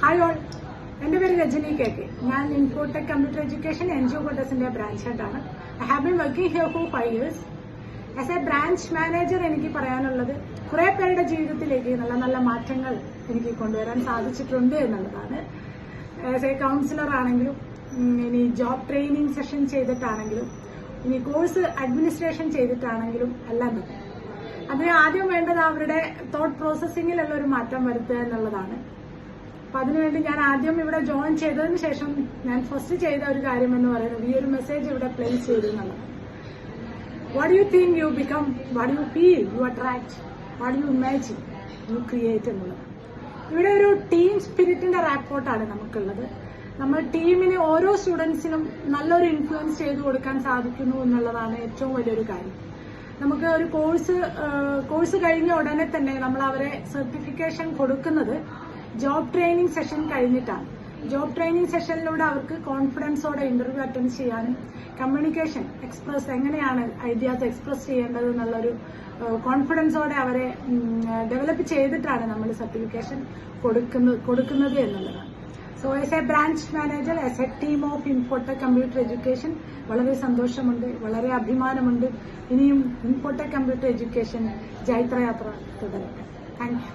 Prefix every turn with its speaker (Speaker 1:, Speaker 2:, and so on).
Speaker 1: Hi all, എൻ്റെ പേര് Rajani KK. ഞാൻ ഇൻഫോടെക് കമ്പ്യൂട്ടർ എഡ്യൂക്കേഷൻ NGO കോട്ടസിന്റെ ബ്രാഞ്ച് ഹെഡാണ്. I have been working here for 5 years. As a branch manager എനിക്ക് പറയാനുള്ളത് കുറെ പേരുടെ ജീവിതത്തിലേക്ക് നല്ല നല്ല മാറ്റങ്ങൾ എനിക്ക് കൊണ്ടുവരാൻ സാധിച്ചിട്ടുണ്ട് എന്നുള്ളതാണ്. ആസ് എ കൗൺസിലർ ആണെങ്കിലും, ഇനി ജോബ് ട്രെയിനിങ് സെഷൻ ചെയ്തിട്ടാണെങ്കിലും, ഇനി കോഴ്സ് അഡ്മിനിസ്ട്രേഷൻ ചെയ്തിട്ടാണെങ്കിലും എല്ലാം തന്നെ. അതിന് ആദ്യം വേണ്ടത് അവരുടെ തോട്ട് പ്രോസസ്സിങ്ങിലുള്ള ഒരു മാറ്റം വരുത്തുക എന്നുള്ളതാണ്. അപ്പൊ അതിനുവേണ്ടി ഞാൻ ആദ്യം ഇവിടെ ജോയിൻ ചെയ്തതിന് ശേഷം ഞാൻ ഫസ്റ്റ് ചെയ്ത ഒരു കാര്യം എന്ന് പറയുന്നത് ഈ ഒരു മെസ്സേജ് ഇവിടെ പ്ലേസ് ചെയ്തു എന്നുള്ളതാണ്. What you think you become, what you feel you attract, what you imagine you create എന്നുള്ളത്. ഇവിടെ ഒരു ടീം സ്പിരിറ്റിന്റെ റാപ്പോർട്ടാണ് നമുക്കുള്ളത്. നമ്മൾ ടീമിന് ഓരോ സ്റ്റുഡൻസിനും നല്ലൊരു ഇൻഫ്ലുവൻസ് ചെയ്തു കൊടുക്കാൻ സാധിക്കുന്നു എന്നുള്ളതാണ് ഏറ്റവും വലിയൊരു കാര്യം. നമുക്ക് ഒരു കോഴ്സ് കഴിഞ്ഞ ഉടനെ തന്നെ നമ്മൾ അവരെ സർട്ടിഫിക്കേഷൻ കൊടുക്കുന്നത് ജോബ് ട്രെയിനിങ് സെഷൻ കഴിഞ്ഞിട്ടാണ്. ജോബ് ട്രെയിനിങ് സെഷനിലൂടെ അവർക്ക് കോൺഫിഡൻസോടെ ഇന്റർവ്യൂ അറ്റൻഡ് ചെയ്യാനും കമ്മ്യൂണിക്കേഷൻ എക്സ്പ്രസ് എങ്ങനെയാണ് ഐഡിയാസ് എക്സ്പ്രസ് ചെയ്യേണ്ടത് എന്നുള്ളൊരു കോൺഫിഡൻസോടെ അവരെ ഡെവലപ്പ് ചെയ്തിട്ടാണ് നമ്മൾ സർട്ടിഫിക്കേഷൻ കൊടുക്കുന്നത് എന്നുള്ളതാണ്. So as a branch manager, as A team of Infotech computer education വളരെ സന്തോഷമുണ്ട്, വളരെ അഭിമാനമുണ്ട്. ഇനിയും ഇൻഫോടെക് കമ്പ്യൂട്ടർ എഡ്യൂക്കേഷൻ ജൈത്രയാത്ര തുടരട്ടെ. Thank U.